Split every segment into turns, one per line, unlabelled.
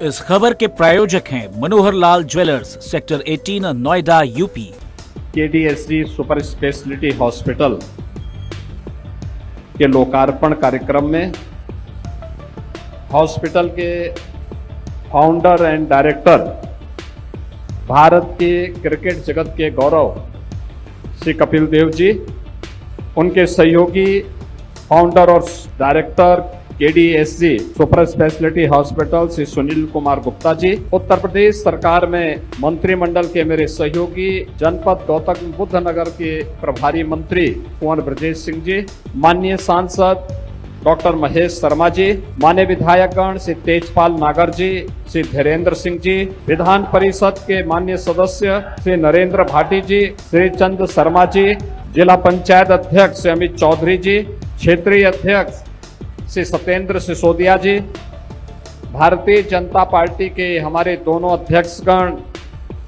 इस खबर के प्रायोजक हैं Manohar Lal jewellers, sector 18, Noida, UP.
KDSG super speciality hospital के लोकार्पण कार्यक्रम में हॉस्पिटल के फाउंडर एंड डायरेक्टर, भारत के क्रिकेट जगत के गौरव श्री कपिल देव जी, उनके सहयोगी फाउंडर और director KDSG super speciality hospital Shri Sunil Kumar Gupta ji, Uttar Pradesh सरकार में मंत्रिमंडल के मेरे सहयोगी जनपद गौतम बुद्ध नगर के प्रभारी मंत्री कुंवर ब्रजेश सिंह जी, माननीय सांसद डॉक्टर महेश शर्मा जी, माननीय विधायकगण श्री तेजपाल नागर जी, श्री धीरेन्द्र सिंह जी, विधान परिषद के माननीय सदस्य श्री नरेंद्र भाटी जी, श्री चंद शर्मा जी, जिला पंचायत अध्यक्ष श्री अमित चौधरी जी, क्षेत्रीय अध्यक्ष श्री सत्येंद्र सिसोदिया जी, भारतीय जनता पार्टी के हमारे दोनों अध्यक्षगण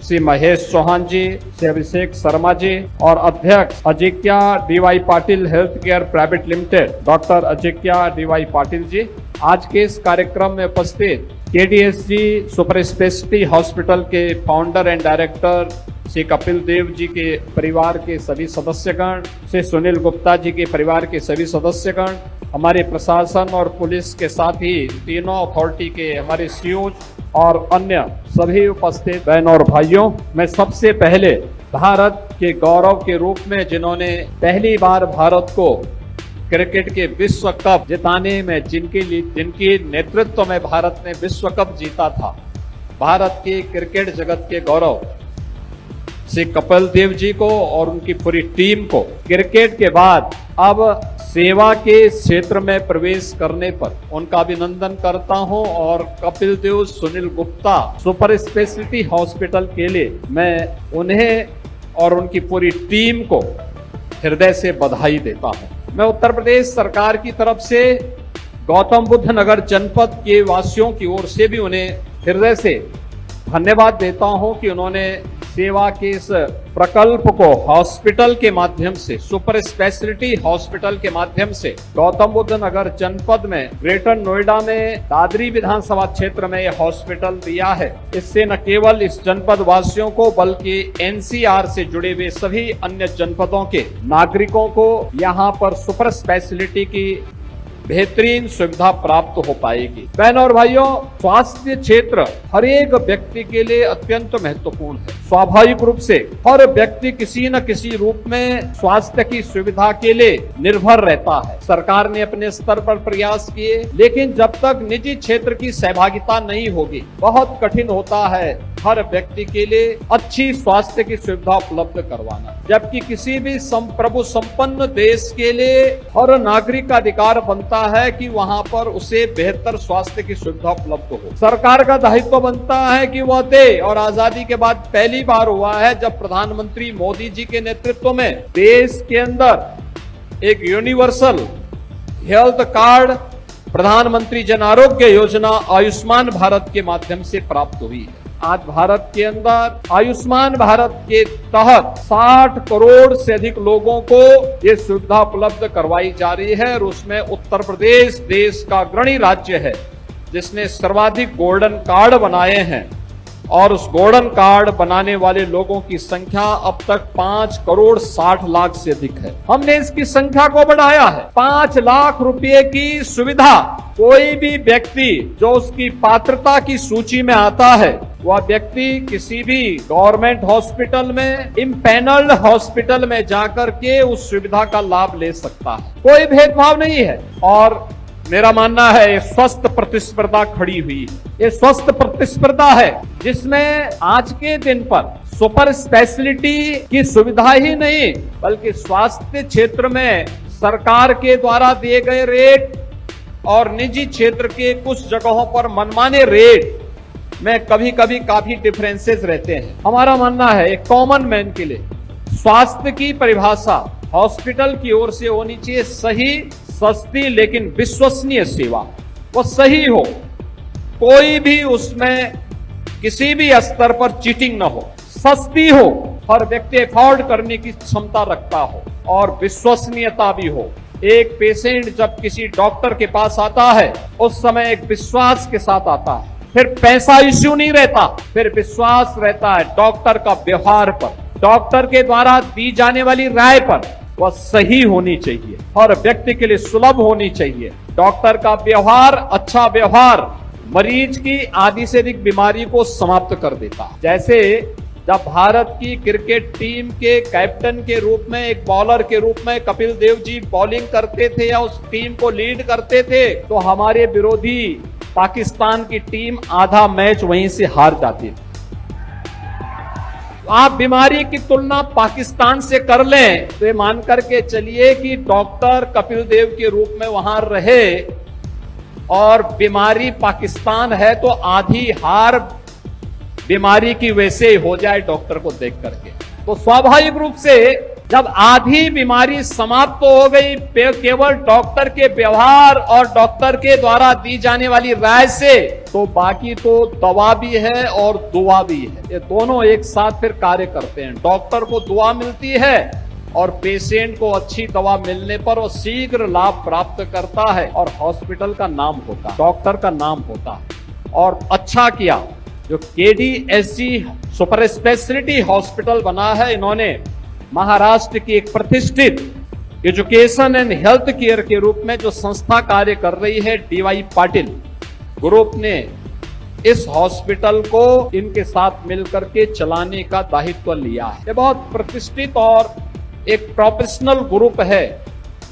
श्री महेश चौहान जी, श्री अभिषेक शर्मा जी और अध्यक्ष Ajinkya DY Patil health care private limited doctor Ajinkya DY Patil ji, आज के इस कार्यक्रम में उपस्थित केडीएसजी सुपर स्पेशलिटी हॉस्पिटल के founder and director Shri Kapil Dev ji के परिवार के सभी सदस्यगण, श्री सुनील गुप्ता जी के परिवार के सभी सदस्यगण, हमारे प्रशासन और पुलिस के साथ ही तीनों अथॉरिटी के हमारे सीओज और अन्य सभी उपस्थित बहनों और भाइयों, मैं सबसे पहले भारत के गौरव के रूप में जिन्होंने पहली बार भारत को क्रिकेट के विश्व कप जिताने में जिनके नेतृत्व में भारत ने विश्व कप जीता था, भारत के क्रिकेट जगत के गौरव श्री कपिल देव जी को और उनकी पूरी टीम को क्रिकेट के बाद अब सेवा के क्षेत्र में प्रवेश करने पर उनका अभिनंदन करता हूं और Kapil Dev Sunil Gupta super speciality hospital के लिए मैं उन्हें और उनकी पूरी टीम को हृदय से बधाई देता हूं। मैं उत्तर प्रदेश सरकार की तरफ से गौतम बुद्ध नगर जनपद के वासियों की ओर से भी उन्हें हृदय से धन्यवाद देता हूं कि उन्होंने सेवा के इस प्रकल्प को हॉस्पिटल के माध्यम से, सुपर स्पेशलिटी हॉस्पिटल के माध्यम से गौतम बुद्ध नगर जनपद में ग्रेटर नोएडा में दादरी विधानसभा क्षेत्र में यह हॉस्पिटल दिया है। इससे न केवल इस जनपद वासियों को बल्कि एनसीआर से जुड़े हुए सभी अन्य जनपदों के नागरिकों को यहाँ पर सुपर स्पेशलिटी की बेहतरीन सुविधा प्राप्त हो पाएगी। बहनों और भाइयों, स्वास्थ्य क्षेत्र हर एक व्यक्ति के लिए अत्यंत महत्वपूर्ण है। स्वाभाविक रूप से हर व्यक्ति किसी न किसी रूप में स्वास्थ्य की सुविधा के लिए निर्भर रहता है। सरकार ने अपने स्तर पर प्रयास किए, लेकिन जब तक निजी क्षेत्र की सहभागिता नहीं होगी, बहुत कठिन होता है हर व्यक्ति के लिए अच्छी स्वास्थ्य की सुविधा उपलब्ध करवाना। जबकि किसी भी प्रभु संपन्न देश के लिए हर नागरिक का अधिकार बनता है कि वहां पर उसे बेहतर स्वास्थ्य की सुविधा उपलब्ध हो। सरकार का दायित्व बनता है कि वह दे, और आजादी के बाद पहली बार हुआ है जब प्रधानमंत्री मोदी जी के नेतृत्व में देश के अंदर एक यूनिवर्सल हेल्थ कार्ड, प्रधानमंत्री जन आरोग्य योजना आयुष्मान भारत के माध्यम से प्राप्त हुई है। आज भारत के अंदर आयुष्मान भारत के तहत 60 करोड़ से अधिक लोगों को ये सुविधा उपलब्ध करवाई जा रही है और उसमें उत्तर प्रदेश देश का अग्रणी राज्य है जिसने सर्वाधिक गोल्डन कार्ड बनाए हैं, और उस गोल्डन कार्ड बनाने वाले लोगों की संख्या अब तक 5 करोड़ 60 लाख से अधिक है। हमने इसकी संख्या को बढ़ाया है। 5 लाख रुपए की सुविधा कोई भी व्यक्ति जो उसकी पात्रता की सूची में आता है, वह व्यक्ति किसी भी गवर्नमेंट हॉस्पिटल में, इम्पैनल्ड हॉस्पिटल में जाकर के उस सुविधा का लाभ ले सकता है। कोई भेदभाव नहीं है और मेरा मानना है स्वस्थ प्रतिस्पर्धा खड़ी हुई है। ये स्वस्थ प्रतिस्पर्धा है जिसमें आज के दिन पर सुपर स्पेशलिटी की सुविधा ही नहीं बल्कि स्वास्थ्य क्षेत्र में सरकार के द्वारा दिए गए रेट और निजी क्षेत्र के कुछ जगहों पर मनमाने रेट में कभी कभी काफी डिफरेंसेस रहते हैं। हमारा मानना है एक कॉमन मैन के लिए स्वास्थ्य की परिभाषा हॉस्पिटल की ओर से होनी चाहिए सही, सस्ती लेकिन विश्वसनीय सेवा। वो सही हो, कोई भी उसमें किसी भी स्तर पर चीटिंग न हो, सस्ती हो, हर व्यक्ति अफोर्ड करने की क्षमता रखता हो और विश्वसनीयता भी हो। एक पेशेंट जब किसी डॉक्टर के पास आता है उस समय एक विश्वास के साथ आता है फिर पैसा इश्यू नहीं रहता, फिर विश्वास रहता है डॉक्टर का व्यवहार पर, डॉक्टर के द्वारा दी जाने वाली राय पर। वह सही होनी चाहिए और व्यक्ति के लिए सुलभ होनी चाहिए। डॉक्टर का व्यवहार, अच्छा व्यवहार मरीज की आधी से अधिक बीमारी को समाप्त कर देता है। जैसे जब भारत की क्रिकेट टीम के कैप्टन के रूप में, एक बॉलर के रूप में कपिल देव जी बॉलिंग करते थे या उस टीम को लीड करते थे, तो हमारे विरोधी पाकिस्तान की टीम आधा मैच वहीं से हार जाती थी। आप बीमारी की तुलना पाकिस्तान से कर लें तो ये मान करके चलिए कि डॉक्टर कपिल देव के रूप में वहां रहे और बीमारी पाकिस्तान है तो आधी हार बीमारी की वैसे हो जाए डॉक्टर को देख करके। तो स्वाभाविक रूप से जब आधी बीमारी समाप्त हो गई केवल डॉक्टर के व्यवहार और डॉक्टर के द्वारा दी जाने वाली राय से, तो बाकी तो दवा भी है और दुआ भी है। ये दोनों एक साथ फिर कार्य करते हैं। डॉक्टर को दुआ मिलती है और पेशेंट को अच्छी दवा मिलने पर वो शीघ्र लाभ प्राप्त करता है और हॉस्पिटल का नाम होता है, डॉक्टर का नाम होता है। और अच्छा किया जो केडीएसजी सुपर स्पेशलिटी हॉस्पिटल बना है, इन्होंने महाराष्ट्र की एक प्रतिष्ठित एजुकेशन एंड हेल्थ केयर के रूप में जो संस्था कार्य कर रही है, डीवाई पाटिल ग्रुप ने इस हॉस्पिटल को इनके साथ मिलकर के चलाने का दायित्व लिया है। ये बहुत प्रतिष्ठित और एक प्रोफेशनल ग्रुप है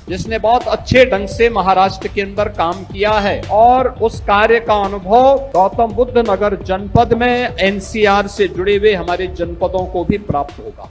जिसने बहुत अच्छे ढंग से महाराष्ट्र के अंदर काम किया है और उस कार्य का अनुभव गौतम बुद्ध नगर जनपद में एनसीआर से जुड़े हुए हमारे जनपदों को भी प्राप्त होगा।